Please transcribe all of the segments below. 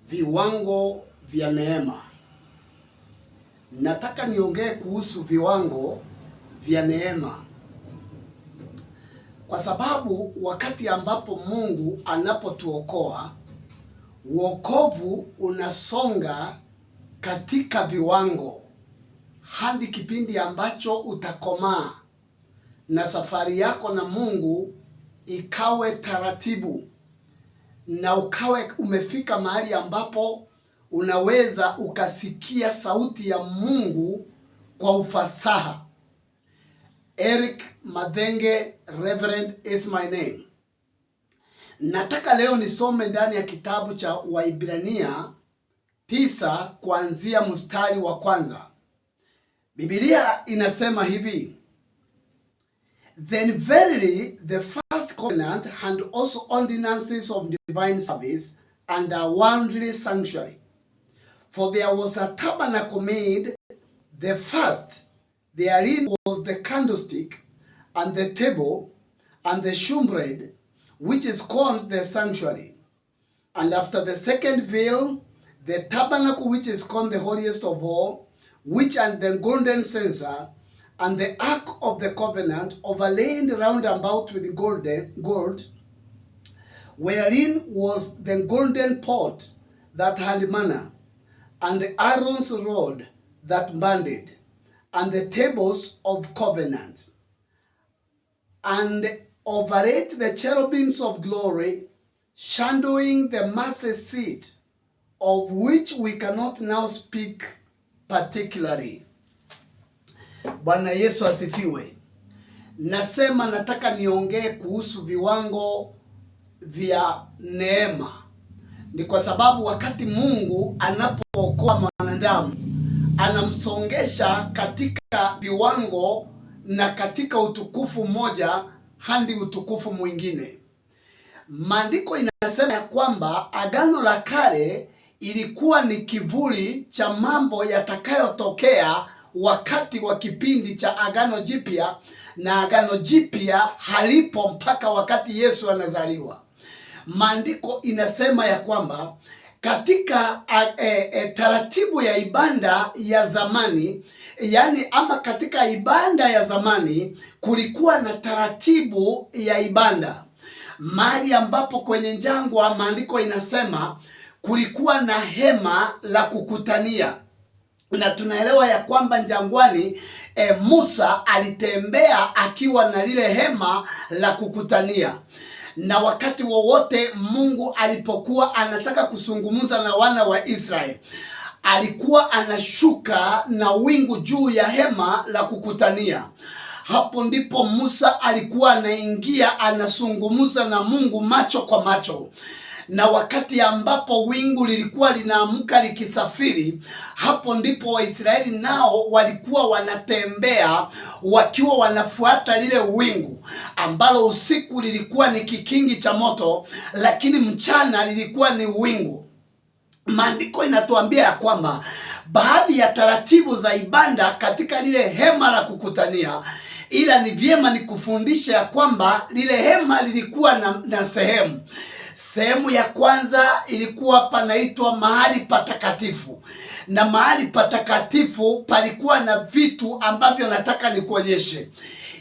Viwango vya neema. Nataka niongee kuhusu viwango vya neema, kwa sababu wakati ambapo Mungu anapotuokoa, wokovu unasonga katika viwango hadi kipindi ambacho utakomaa na safari yako na Mungu ikawe taratibu na ukawe umefika mahali ambapo unaweza ukasikia sauti ya Mungu kwa ufasaha. Eric Madenge, Reverend is my name. Nataka leo nisome ndani ya kitabu cha Waibrania 9 kuanzia mstari wa kwanza. Biblia inasema hivi: Then verily the first covenant and also ordinances of divine service and a worldly sanctuary. For there was a tabernacle made, the first, therein was the candlestick, and the table, and the shewbread, which is called the sanctuary. And after the second veil, the tabernacle which is called the holiest of all, which and the golden censer, and the ark of the covenant, overlaid round about with gold, wherein was the golden pot that had manna, and Aaron's rod that budded, and the tables of covenant, and over it the cherubims of glory, shadowing the mercy seat, of which we cannot now speak particularly. Bwana Yesu asifiwe. Nasema nataka niongee kuhusu viwango vya neema. Ni kwa sababu wakati Mungu anapookoa mwanadamu, anamsongesha katika viwango na katika utukufu mmoja hadi utukufu mwingine. Maandiko inasema ya kwamba Agano la Kale ilikuwa ni kivuli cha mambo yatakayotokea wakati wa kipindi cha Agano Jipya, na Agano Jipya halipo mpaka wakati Yesu anazaliwa. Maandiko inasema ya kwamba katika taratibu ya ibada ya zamani, yani ama katika ibada ya zamani kulikuwa na taratibu ya ibada. Mahali ambapo kwenye jangwa, maandiko inasema kulikuwa na hema la kukutania, na tunaelewa ya kwamba jangwani Musa alitembea akiwa na lile hema la kukutania, na wakati wowote Mungu alipokuwa anataka kuzungumza na wana wa Israeli, alikuwa anashuka na wingu juu ya hema la kukutania. Hapo ndipo Musa alikuwa anaingia anazungumza na Mungu macho kwa macho. Na wakati ambapo wingu lilikuwa linaamka likisafiri, hapo ndipo Waisraeli nao walikuwa wanatembea wakiwa wanafuata lile wingu, ambalo usiku lilikuwa ni kikingi cha moto, lakini mchana lilikuwa ni wingu. Maandiko inatuambia ya kwamba baadhi ya taratibu za ibada katika lile hema la kukutania, ila ni vyema ni kufundisha ya kwamba lile hema lilikuwa na sehemu. Sehemu ya kwanza ilikuwa panaitwa mahali patakatifu, na mahali patakatifu palikuwa na vitu ambavyo nataka nikuonyeshe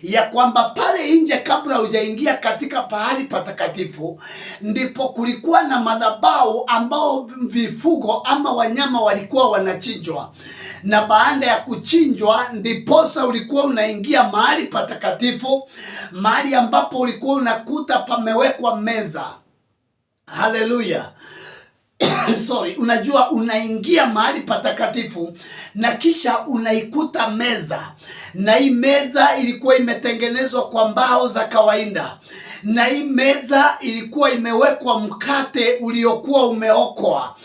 ya kwamba pale nje, kabla hujaingia katika pahali patakatifu, ndipo kulikuwa na madhabahu ambao vifugo ama wanyama walikuwa wanachinjwa, na baada ya kuchinjwa ndiposa ulikuwa unaingia mahali patakatifu, mahali ambapo ulikuwa unakuta pamewekwa meza. Haleluya. Sorry, unajua unaingia mahali patakatifu na kisha unaikuta meza, na hii meza ilikuwa imetengenezwa kwa mbao za kawaida, na hii meza ilikuwa imewekwa mkate uliokuwa umeokwa,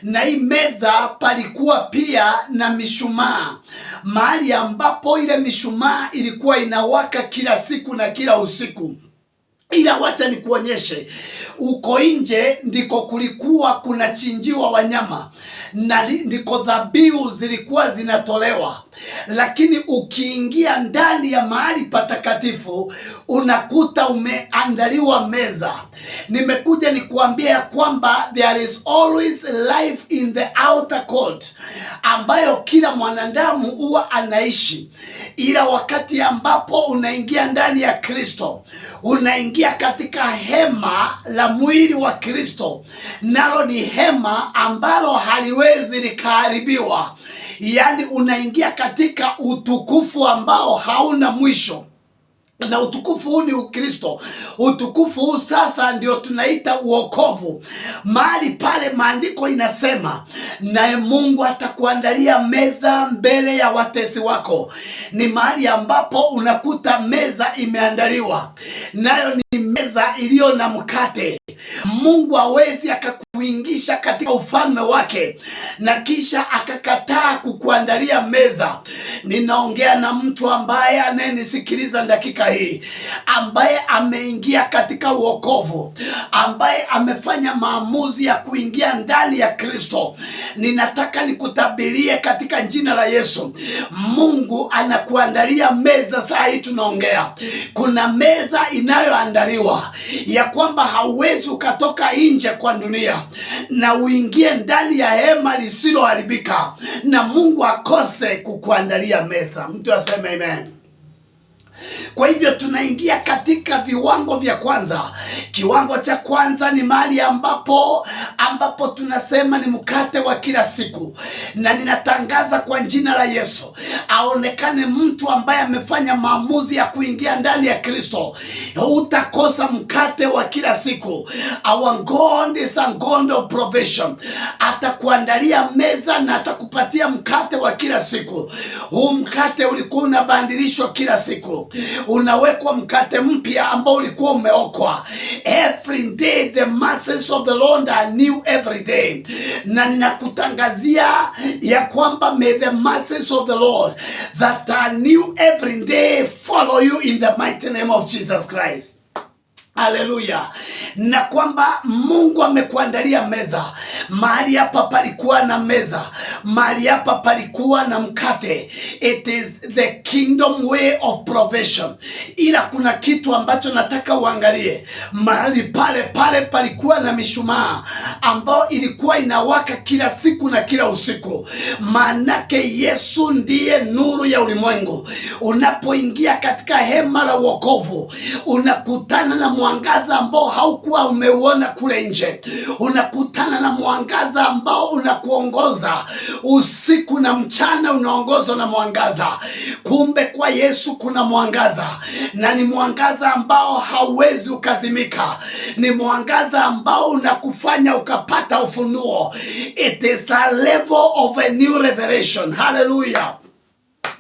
na hii meza palikuwa pia na mishumaa, mahali ambapo ile mishumaa ilikuwa inawaka kila siku na kila usiku. Ila wacha nikuonyeshe, uko nje ndiko kulikuwa kunachinjiwa wanyama na ndiko dhabihu zilikuwa zinatolewa, lakini ukiingia ndani ya mahali patakatifu unakuta umeandaliwa meza. Nimekuja nikuambia ya kwamba there is always life in the outer court, ambayo kila mwanadamu huwa anaishi, ila wakati ambapo unaingia ndani ya Kristo, unaingia katika hema la mwili wa Kristo, nalo ni hema ambalo haliwezi likaharibiwa. Yaani unaingia katika utukufu ambao hauna mwisho, na utukufu huu ni Ukristo. Utukufu huu sasa ndio tunaita uokovu. Mahali pale maandiko inasema, naye Mungu atakuandalia meza mbele ya watesi wako. Ni mahali ambapo unakuta meza imeandaliwa, nayo ni meza iliyo na mkate. Mungu hawezi akakuingisha katika ufalme wake na kisha akakataa kukuandalia meza. Ninaongea na mtu ambaye anayenisikiliza dakika hii, ambaye ameingia katika uokovu, ambaye amefanya maamuzi ya kuingia ndani ya Kristo. Ninataka nikutabirie katika jina la Yesu, Mungu anakuandalia meza. Saa hii tunaongea, kuna meza inayoandaliwa ya kwamba hauwezi ukatoka nje kwa dunia na uingie ndani ya hema lisiloharibika na Mungu akose kukuandalia meza. Mtu aseme amen. Kwa hivyo tunaingia katika viwango vya kwanza. Kiwango cha kwanza ni mahali ambapo tunasema ni mkate wa kila siku, na ninatangaza kwa jina la Yesu, aonekane mtu ambaye amefanya maamuzi ya kuingia ndani ya Kristo. Utakosa mkate wa kila siku. Our God is a God of provision. Atakuandalia meza na atakupatia mkate wa kila siku. Huu mkate ulikuwa unabadilishwa kila siku, unawekwa mkate mpya ambao ulikuwa umeokwa. Every day the mercies of the Lord are new every day. Na ninakutangazia ya kwamba may the mercies of the Lord that are new every day follow you in the mighty name of Jesus Christ. Haleluya. Na kwamba Mungu amekuandalia meza. Mahali hapa palikuwa na meza, mahali hapa palikuwa na mkate. It is the kingdom way of provision. Ila kuna kitu ambacho nataka uangalie. Mahali pale palikuwa na mishumaa ambao ilikuwa inawaka kila siku na kila usiku. Manake Yesu ndiye nuru ya ulimwengu. Unapoingia katika hema la wokovu, unakutana na mwangaza ambao haukuwa umeuona kule nje. Unakutana na mwangaza ambao unakuongoza usiku na mchana, unaongozwa na mwangaza. Kumbe kwa Yesu kuna mwangaza, na ni mwangaza ambao hauwezi ukazimika. Ni mwangaza ambao unakufanya ukapata ufunuo. It is a level of a new revelation. Hallelujah.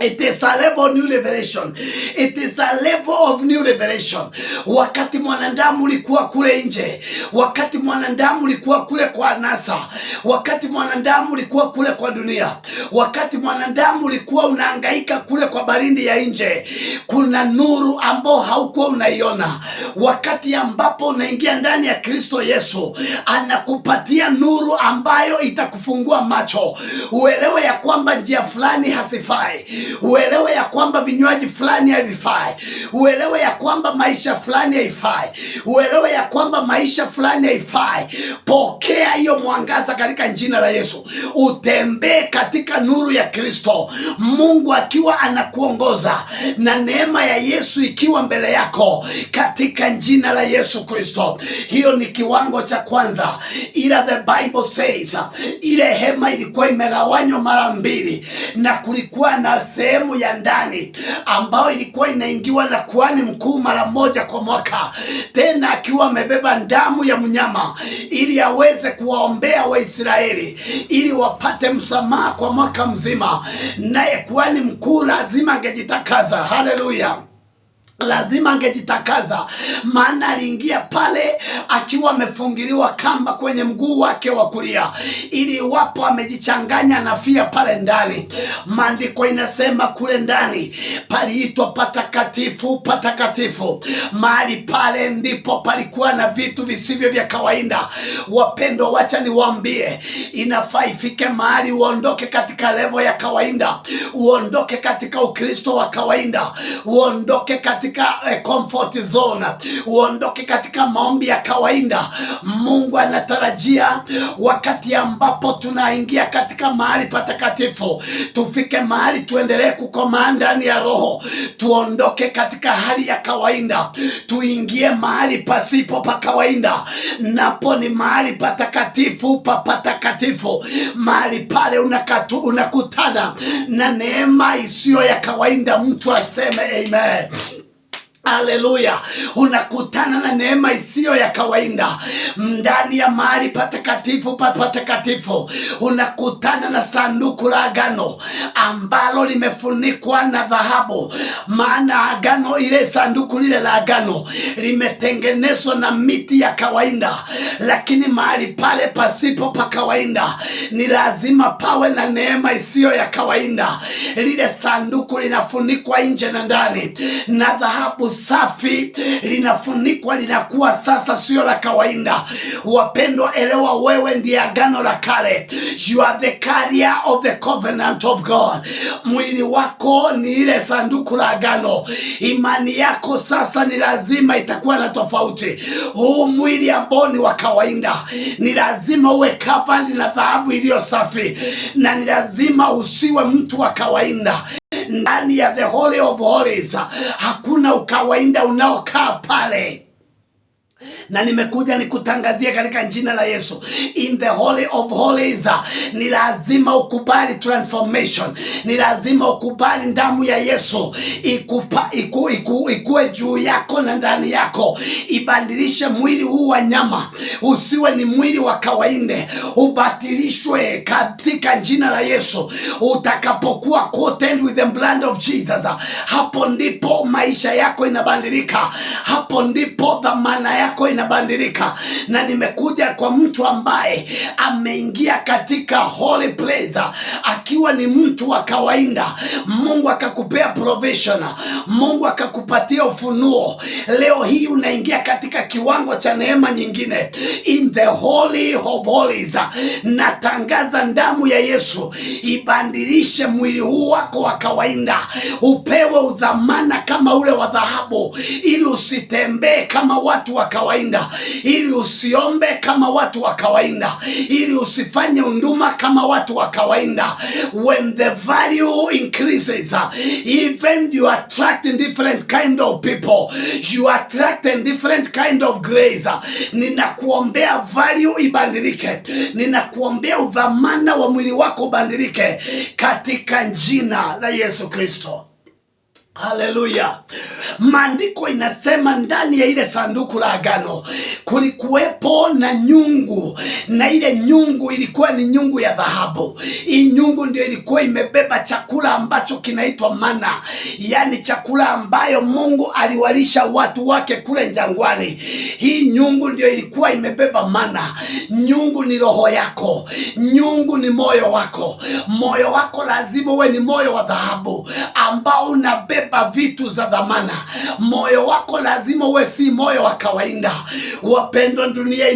It is a level of new revelation. It is a level of new revelation. Wakati mwanadamu ulikuwa kule nje, wakati mwanadamu ulikuwa kule kwa anasa, wakati mwanadamu ulikuwa kule kwa dunia, wakati mwanadamu ulikuwa unahangaika kule kwa baridi ya nje, kuna nuru ambao haukuwa unaiona. Wakati ambapo unaingia ndani ya Kristo Yesu, anakupatia nuru ambayo itakufungua macho, uelewe ya kwamba njia fulani hasifai, uelewe ya kwamba vinywaji fulani havifai, uelewe ya kwamba maisha fulani haifai, uelewe ya kwamba maisha fulani haifai. Pokea hiyo mwangaza katika jina la Yesu. Utembee katika nuru ya Kristo, Mungu akiwa anakuongoza na neema ya Yesu ikiwa mbele yako katika jina la Yesu Kristo. Hiyo ni kiwango cha kwanza. Ila the Bible says ile hema ilikuwa imegawanywa mara mbili, na kulikuwa na sehemu ya ndani ambayo ilikuwa inaingiwa na kuhani mkuu mara moja kwa mwaka, tena akiwa amebeba damu ya mnyama ili aweze kuwaombea Waisraeli ili wapate msamaha kwa mwaka mzima. Naye kuhani mkuu lazima angejitakaza. Haleluya. lazima angejitakaza, maana aliingia pale akiwa amefungiliwa kamba kwenye mguu wake wa kulia, ili iwapo amejichanganya nafia pale ndani. Maandiko inasema kule ndani paliitwa patakatifu patakatifu. Mahali pale ndipo palikuwa na vitu visivyo vya kawaida. Wapendwa, wacha niwaambie, inafaa ifike mahali uondoke katika levo ya kawaida, uondoke katika Ukristo wa kawaida, uondoke katika comfort zone, uondoke katika maombi ya kawaida. Mungu anatarajia wakati ambapo tunaingia katika mahali patakatifu, tufike mahali tuendelee kukomaa ndani ya roho, tuondoke katika hali ya kawaida, tuingie mahali pasipo pa kawaida, napo ni mahali patakatifu pa patakatifu. Mahali pale unakutana na neema isiyo ya kawaida. Mtu aseme amen. Haleluya! Unakutana na neema isiyo ya kawaida ndani ya mahali patakatifu pa patakatifu. Unakutana na sanduku la agano ambalo limefunikwa na dhahabu, maana agano ile, sanduku lile la agano limetengenezwa na miti ya kawaida, lakini mahali pale pasipo pa kawaida ni lazima pawe na neema isiyo ya kawaida. Lile sanduku linafunikwa nje na ndani na dhahabu safi, linafunikwa, linakuwa sasa sio la kawaida. Wapendwa, elewa, wewe ndiye agano la kale. You are the carrier of the covenant of God. Mwili wako ni ile sanduku la agano. Imani yako sasa ni lazima itakuwa na tofauti. Huu mwili ambao ni wa kawaida ni lazima uwe covered na dhahabu iliyo safi, na ni lazima usiwe mtu wa kawaida. Ndani ya the Holy of Holies hakuna ukawaida unaokaa pale. Na nimekuja nikutangazia katika jina la Yesu, in the Holy of Holies ni lazima ukubali transformation. Ni lazima ukubali damu ya Yesu ikuwe juu yako na ndani yako, ibadilishe mwili huu wa nyama usiwe ni mwili wa kawaida, ubatilishwe katika jina la Yesu. Utakapokuwa coated with the blood of Jesus, hapo ndipo maisha yako inabadilika, hapo ndipo dhamana yako inabadilika. Na nimekuja kwa mtu ambaye ameingia katika holy place akiwa ni mtu wa kawaida. Mungu akakupea provision, Mungu akakupatia ufunuo. Leo hii unaingia katika kiwango cha neema nyingine, in the Holy of Holies. Natangaza damu ya Yesu ibadilishe mwili huu wako wa kawaida, upewe udhamana kama ule wa dhahabu, ili usitembee kama watu wa kawaida, ili usiombe kama watu wa kawaida, ili usifanye unduma kama watu wa kawaida. When the value increases, even you attract different kind of people, you attract a different kind of grace. Ninakuombea value ibadilike, ninakuombea udhamana wa mwili wako ubadilike katika jina la Yesu Kristo. Haleluya. Maandiko inasema ndani ya ile sanduku la agano kulikuwepo na nyungu, na ile nyungu ilikuwa ni nyungu ya dhahabu. Hii nyungu ndio ilikuwa imebeba chakula ambacho kinaitwa mana, yani chakula ambayo Mungu aliwalisha watu wake kule jangwani. Hii nyungu ndio ilikuwa imebeba mana. Nyungu ni roho yako, nyungu ni moyo wako. Moyo wako lazima uwe ni moyo wa dhahabu ambao unabeba vitu za dhamana. Moyo wako lazima uwe si moyo wa kawaida. Wapendwa, dunia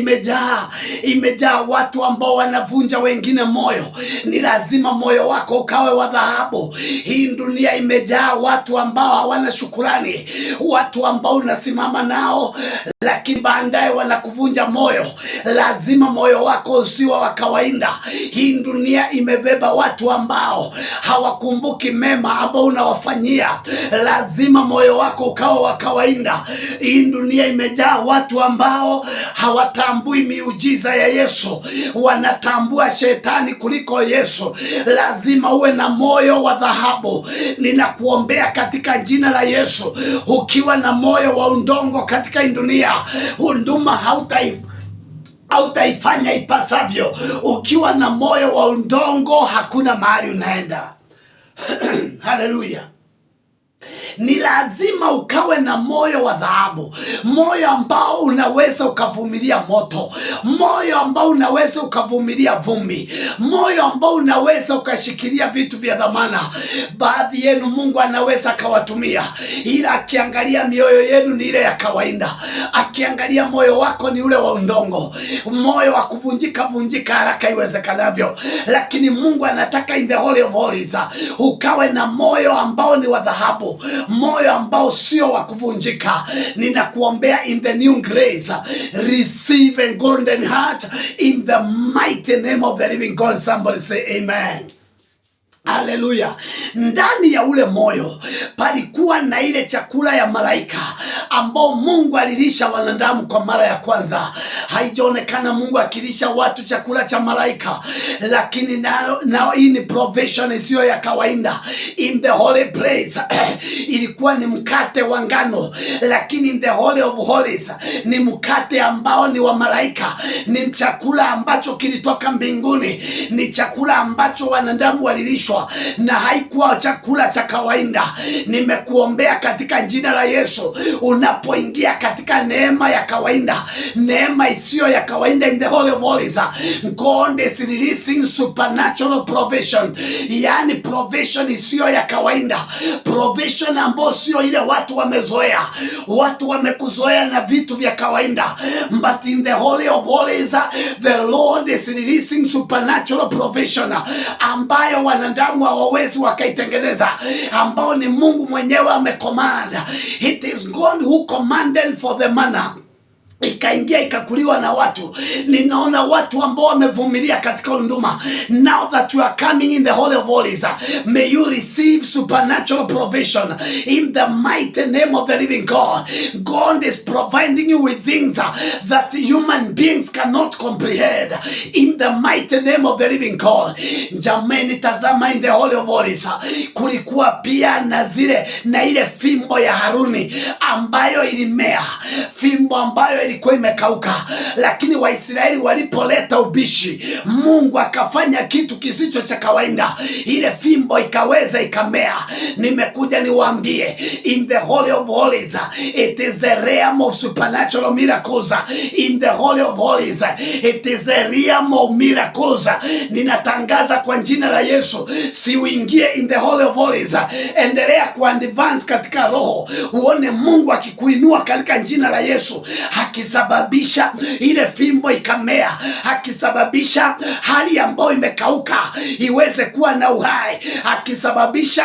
imejaa watu ambao wanavunja wengine moyo. Ni lazima moyo wako ukawe wa dhahabu. Hii dunia imejaa watu ambao hawana shukurani, watu ambao unasimama nao lakini baadaye wanakuvunja moyo. Lazima moyo wako usiwe wa kawaida. Hii dunia imebeba watu ambao hawakumbuki mema ambao unawafanyia. Lazima moyo wako ukawa wa kawaida. Hii dunia imejaa watu ambao hawatambui miujiza ya Yesu, wanatambua shetani kuliko Yesu. Lazima uwe na moyo wa dhahabu. Ninakuombea katika jina la Yesu, ukiwa na moyo wa udongo katika dunia, huduma hautaifanya ipasavyo. Ukiwa na moyo wa udongo, hakuna mahali unaenda. Haleluya. Ni lazima ukawe na moyo wa dhahabu, moyo ambao unaweza ukavumilia moto, moyo ambao unaweza ukavumilia vumbi, moyo ambao unaweza ukashikilia vitu vya dhamana. Baadhi yenu Mungu anaweza akawatumia, ila akiangalia mioyo yenu ni ile ya kawaida. Akiangalia moyo wako ni ule wa udongo, moyo wa kuvunjika vunjika haraka iwezekanavyo. Lakini Mungu anataka in the Holy of Holies ukawe na moyo ambao ni wa dhahabu, moyo ambao sio wa kuvunjika. Ninakuombea in the new grace, receive a golden heart in the mighty name of the living God. Somebody say amen. Haleluya. Ndani ya ule moyo palikuwa na ile chakula ya malaika ambao Mungu alilisha wanadamu kwa mara ya kwanza. Haijaonekana Mungu akilisha watu chakula cha malaika, lakini nao hii ni provision isiyo ya kawaida. In the holy place ilikuwa ni mkate wa ngano, lakini in the Holy of Holies ni mkate ambao ni wa malaika. Ni chakula ambacho kilitoka mbinguni, ni chakula ambacho wanadamu walilishwa, na haikuwa chakula cha kawaida. Nimekuombea katika jina la Yesu, unapoingia katika neema ya kawaida, neema isiyo ya kawaida in the Holy of Holies, God is releasing supernatural provision. Yani provision isiyo ya kawaida, provision ambayo sio ile watu wamezoea. Watu wamekuzoea na vitu vya kawaida, but in the Holy of Holies the Lord is releasing supernatural provision ambayo wanadamu hawawezi wakaitengeneza, ambao ni Mungu mwenyewe amecommand. It is God who commanded for the manna, ikaingia ikakuliwa na watu. Ninaona watu ambao wamevumilia katika huduma. Now that you are coming in the Holy of Holies, may you receive supernatural provision in the mighty name of the living God. God is providing you with things that human beings cannot comprehend in the mighty name of the living God. Jamani, tazama, in the Holy of Holies kulikuwa pia na ile fimbo ya Haruni ambayo ilimea, fimbo ambayo ilikuwa imekauka. Lakini Waisraeli walipoleta ubishi, Mungu akafanya kitu kisicho cha kawaida, ile fimbo ikaweza ikamea. Nimekuja niwaambie, in the Holy of Holies it is the realm of supernatural miracles. In the Holy of Holies it is the realm of miracles. Ninatangaza kwa jina la Yesu, si uingie in the Holy of Holies, endelea kuadvance katika roho, uone Mungu akikuinua katika jina la Yesu, akisababisha ile fimbo ikamea, akisababisha hali ambayo imekauka iweze kuwa na uhai, akisababisha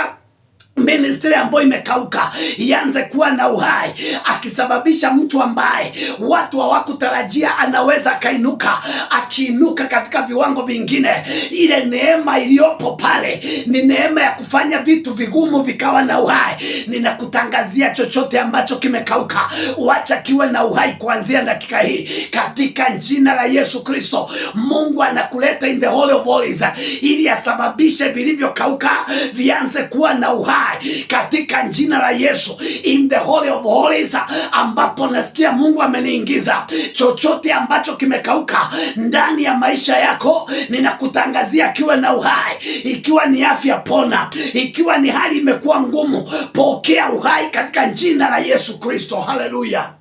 ministry ambayo imekauka ianze kuwa na uhai, akisababisha mtu ambaye watu hawakutarajia anaweza kainuka, akiinuka katika viwango vingine. Ile neema iliyopo pale ni neema ya kufanya vitu vigumu vikawa na uhai. Ninakutangazia chochote ambacho kimekauka, wacha kiwe na uhai kuanzia dakika hii katika jina la Yesu Kristo. Mungu anakuleta in the Holy of Holies ili asababishe vilivyokauka vianze kuwa na uhai katika jina la Yesu. In the Holy of Holies ambapo nasikia Mungu ameniingiza, chochote ambacho kimekauka ndani ya maisha yako ninakutangazia kiwe na uhai. Ikiwa ni afya, pona. Ikiwa ni hali imekuwa ngumu, pokea uhai katika jina la Yesu Kristo. Hallelujah.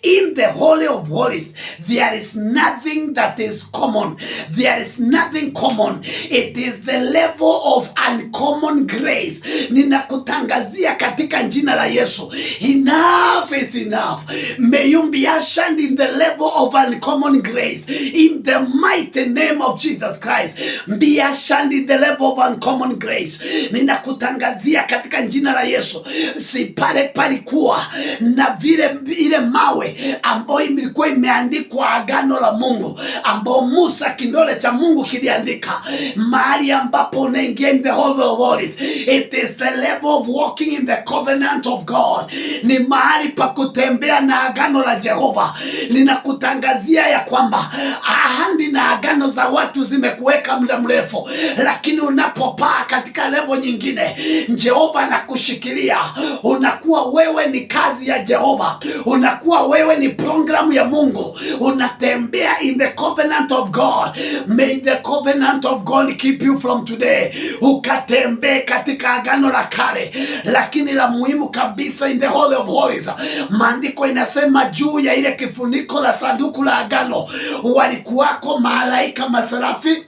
In the Holy of Holies there is nothing that is common. There is nothing common. It is the level of uncommon grace. Ninakutangazia katika jina la Yesu, enough is enough. May you be ushered in the level of uncommon grace in the mighty name of Jesus Christ. Be ushered in the level of uncommon grace. Ninakutangazia katika jina la Yesu, si pale palikuwa na vile ile mawe ambayo ilikuwa imeandikwa agano la Mungu, ambao Musa kidole cha Mungu kiliandika, mahali ambapo unaingia in the Holy of Holies, it is the level of walking in the covenant of God. Ni mahali pa kutembea na agano la Jehova. Ninakutangazia ya kwamba ahadi na agano za watu zimekuweka muda mrefu, lakini unapopaa katika level nyingine, Jehova anakushikilia. Unakuwa wewe ni kazi ya Jehova, unakuwa wewe wewe ni programu ya Mungu, unatembea in the covenant of God. May the covenant of God keep you from today, ukatembee katika agano la kale. Lakini la muhimu kabisa, in the Holy of Holies, maandiko inasema juu ya ile kifuniko la sanduku la agano walikuwako malaika maserafi,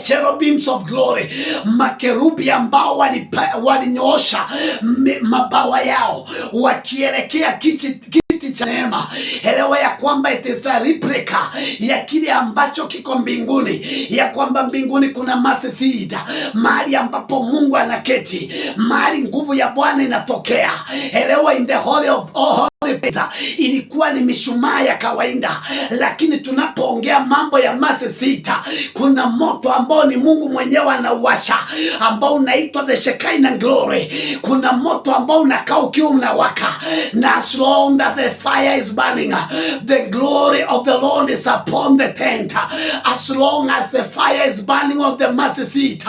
cherubims of glory, makerubi ambao walinyoosha mabawa yao wakielekea kiti cha neema. Elewa ya kwamba it is a replica ya kile ambacho kiko mbinguni, ya kwamba mbinguni kuna mercy seat, mahali ambapo Mungu anaketi, mahali nguvu ya Bwana inatokea. Elewa, in the Holy of all ilikuwa ni mishumaa ya kawaida, lakini tunapoongea mambo ya mercy seat, kuna moto ambao ni Mungu mwenyewe anauwasha, ambao unaitwa the Shekinah glory. Kuna moto ambao unakaa ukiwa unawaka, na as long as the fire is burning, the glory of the Lord is upon the tent. As long as the fire is burning of the mercy seat,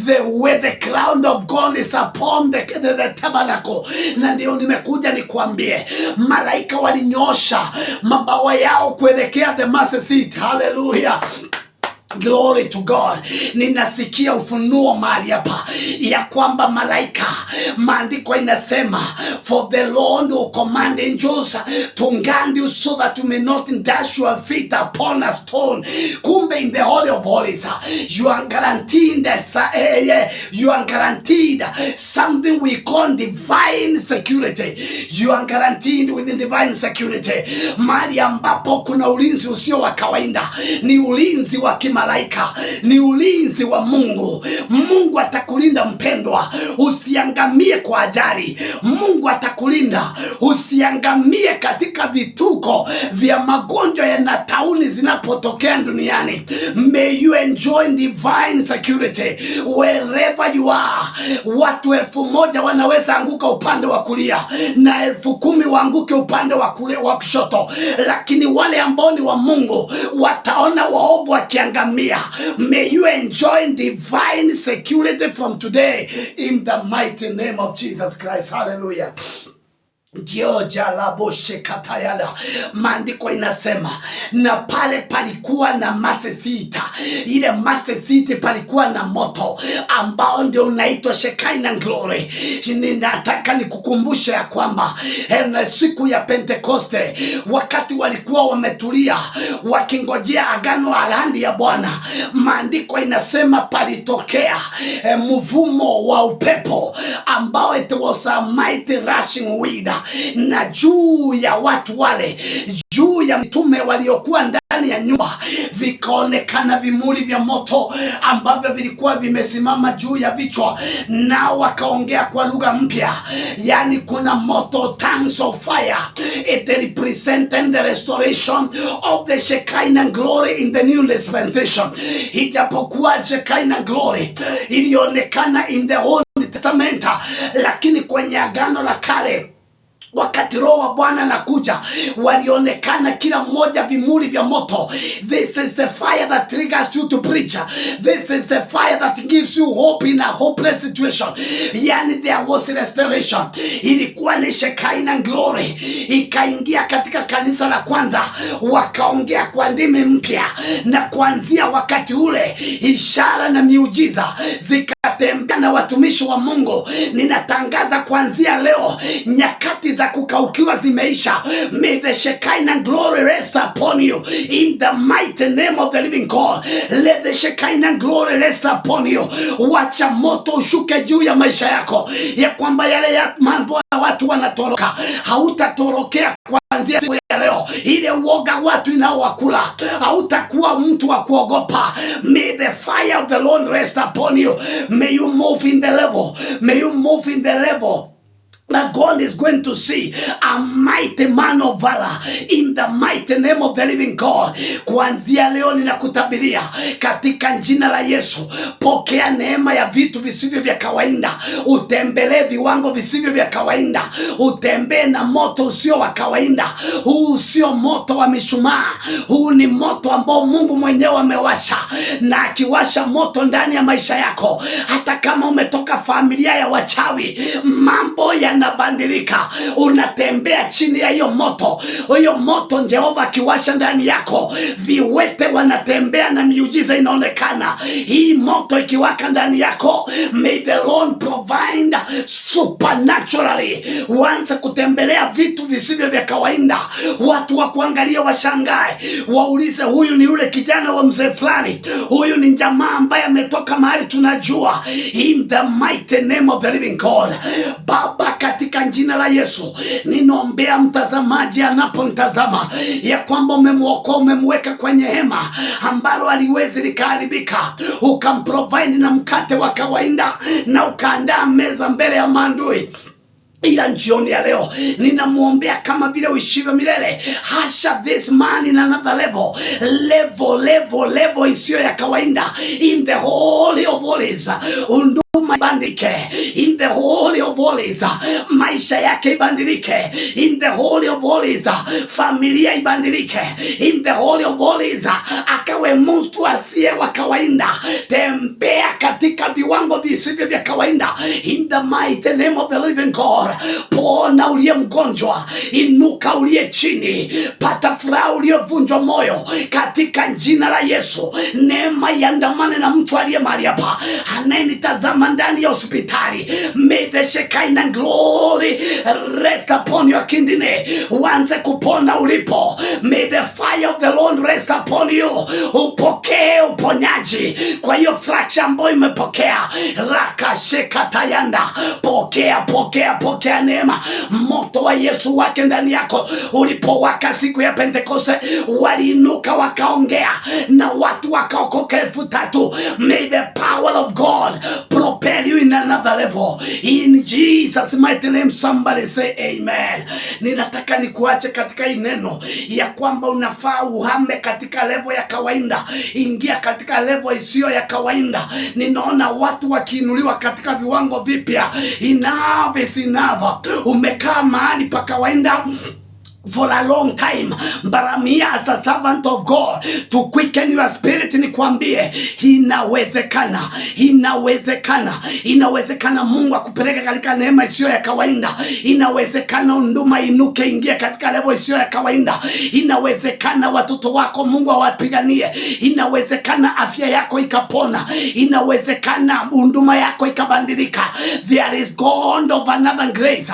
the crown of God is upon the tabernacle. Na ndio nimekuja nikuambie, malaika walinyosha mabawa yao kuelekea the mercy seat. Hallelujah. Glory to God. Ninasikia ufunuo mahali hapa ya kwamba malaika, maandiko inasema for the Lord will command angels to guard you so that you may not dash your feet upon a stone. Kumbe in the Holy of Holies, you are guaranteed something we call divine security. You are guaranteed within divine security. Mahali ambapo kuna ulinzi usio wa kawaida, ni ulinzi wa malaika, ni ulinzi wa Mungu. Mungu atakulinda mpendwa, usiangamie kwa ajali. Mungu atakulinda usiangamie katika vituko vya magonjwa na tauni zinapotokea duniani. May you enjoy divine security wherever you are. Watu 1,000 wanaweza anguka upande wa kulia na 10,000 waanguke upande wa kushoto, lakini wale ambao ni wa Mungu wataona waovu wakiangamia. May you enjoy divine security from today in the mighty name of Jesus Christ. Hallelujah. Maandiko inasema na pale palikuwa na mercy seat. Ile mercy seat palikuwa na moto ambao ndio unaitwa Shekinah glory. Ninataka nikukumbushe ya kwamba na siku ya Pentekoste, wakati walikuwa wametulia wakingojea agano la ahadi ya Bwana, maandiko inasema palitokea mvumo wa upepo ambao it was a mighty rushing wind, na juu ya watu wale, juu ya mitume waliokuwa ndani ya nyumba, vikaonekana vimuli vya moto ambavyo vilikuwa vimesimama juu ya vichwa, na wakaongea kwa lugha mpya. Yani kuna moto, tongues of fire. It represented the restoration of the Shekinah glory in the new dispensation. Ijapokuwa Shekinah glory ilionekana in the Old Testament, lakini kwenye agano la kale, wakati Roho wa Bwana anakuja, walionekana kila mmoja vimuli vya moto. This is the fire that triggers you to preach. This is the fire that gives you hope in a hopeless situation. Yani there was restoration. Ilikuwa ni Shekinah glory ikaingia katika kanisa la kwanza, wakaongea kwa ndimi mpya, na kuanzia wakati ule ishara na miujiza zikatembea na watumishi wa Mungu. Ninatangaza kuanzia leo, nyakati za kukaukiwa zimeisha. May the Shekinah glory rest upon you in the mighty name of the living God. Let the Shekinah glory rest upon you. Wacha moto ushuke juu ya maisha yako, ya kwamba yale ya mambo ya watu wanatoroka, hautatorokea kuanzia siku ya leo. Ile uoga watu inaowakula, hautakuwa mtu wa kuogopa. May the fire of the Lord rest upon you. May you move in the level. May you move in the level that God is going to see a mighty man of valor in the mighty name of the living God. Kuanzia leo ninakutabiria katika jina la Yesu, pokea neema ya vitu visivyo vya kawaida, utembelee viwango visivyo vya kawaida, utembee na moto usio wa kawaida. Huu sio moto wa mishumaa, huu ni moto ambao Mungu mwenyewe amewasha, na akiwasha moto ndani ya maisha yako, hata kama umetoka familia ya wachawi, mambo ya yanabadilika. Unatembea chini ya hiyo moto Jehova akiwasha ndani yako, viwete wanatembea na miujiza inaonekana. Hii moto ikiwaka ndani yako, may the Lord provide supernaturally. Uanze kutembelea vitu visivyo vya kawaida. Watu wa kuangalia washangae, waulize huyu ni yule kijana wa mzee fulani, huyu ni jamaa ambaye ametoka mahali tunajua. In the mighty name of the living God. Baba, katika jina la Yesu ninaombea mtazamaji anaponitazama ya kwamba umemwokoa, umemweka kwenye hema ambalo aliwezi likaharibika, ukamprovide na mkate wa kawaida na ukaandaa meza mbele ya maadui. Ila jioni ya leo ninamuombea kama vile uishivyo milele. Hasha this man in another level isiyo ya kawaida. In the holy of holies, unduma ibandike. In the holy of holies, maisha yake ibandilike. In the holy of holies, familia ibandilike. In the holy of holies, akawe mtu asiye wa kawaida. Tembea katika viwango visivyo vya kawaida. In the mighty name of the living God. Pona uliye mgonjwa, inuka uliye chini, pata furaha uliyovunjwa moyo katika jina la Yesu. Neema iandamane na mtu aliye mahali hapa anayenitazama ndani ya hospitali. May the Shekinah glory rest upon your kidney. Uanze kupona ulipo. May the fire of the Lord rest upon you. Upokee uponyaji kwa hiyo fracture ambayo imepokea. Rakashekatayanda. Pokea neema. Moto wa Yesu wake ndani yako. Ulipowaka siku ya Pentekoste, waliinuka wakaongea na watu wakaokoka 3,000. May the power of God propel you in another level. In Jesus mighty name, somebody say amen. Ninataka nikuache katika hii neno ya kwamba unafaa uhame katika level ya kawaida, ingia katika level isiyo ya kawaida. Ninaona watu wakiinuliwa katika viwango vipya. Enough. Umekaa mahali pa kawaida for a long time, but I'm here as a servant of God to quicken your spirit. Nikwambie, inawezekana Mungu akupeleke katika neema isiyo ya kawaida. Inawezekana unduma inuke, ingia katika level isiyo ya kawaida. Inawezekana watoto wako Mungu awapiganie. Inawezekana afya yako ikapona. Inawezekana unduma yako ikabadilika. There is God of another grace.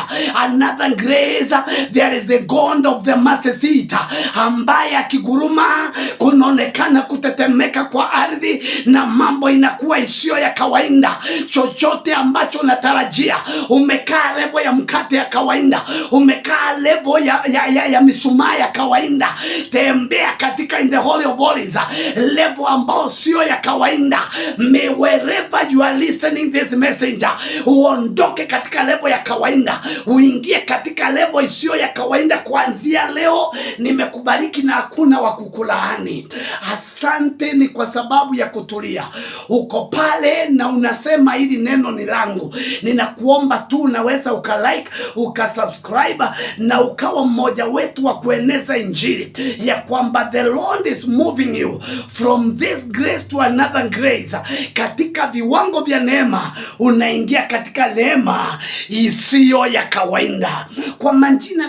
There is a God of the mercy seat ambaye akiguruma kunaonekana kutetemeka kwa ardhi na mambo inakuwa isiyo ya kawaida. Chochote ambacho unatarajia, umekaa level ya mkate ya kawaida, umekaa level ya mishumaa ya kawaida, tembea katika in the holy of holies, level ambao sio ya kawaida. May wherever you are listening this messenger, uondoke katika level ya kawaida, uingie katika level isiyo ya kawaida. Kuanzia leo nimekubariki na hakuna wa kukulaani. Asante ni kwa sababu ya kutulia. Uko pale na unasema hili neno ni langu. Ninakuomba tu unaweza ukalike, ukasubscribe na ukawa mmoja wetu wa kueneza injili ya kwamba the Lord is moving you from this grace to another grace. Katika viwango vya neema unaingia katika neema isiyo ya kawaida. Kwa majina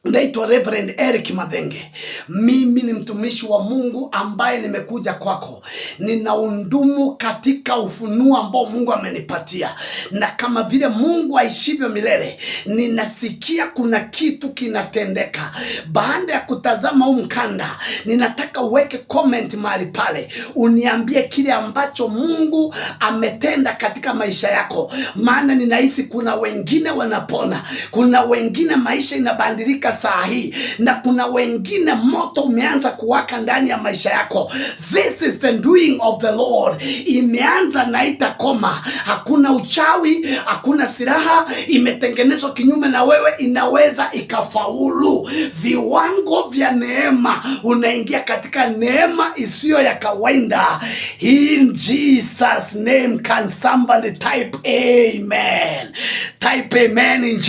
naitwa Reverend Eric Madhenge. Mimi ni mtumishi wa Mungu ambaye nimekuja kwako. Ninaundumu katika ufunuo ambao Mungu amenipatia. Na kama vile Mungu aishivyo milele, ninasikia kuna kitu kinatendeka. Baada ya kutazama huu mkanda, ninataka uweke comment mahali pale. Uniambie kile ambacho Mungu ametenda katika maisha yako. Maana ninahisi kuna wengine wanapona. Kuna wengine maisha inabadilika saa hii, na kuna wengine moto umeanza kuwaka ndani ya maisha yako. This is the doing of the Lord. Imeanza na itakoma. Hakuna uchawi, hakuna silaha imetengenezwa kinyume na wewe inaweza ikafaulu. Viwango vya neema, unaingia katika neema isiyo ya kawaida. In Jesus name, can somebody type amen? Type amen in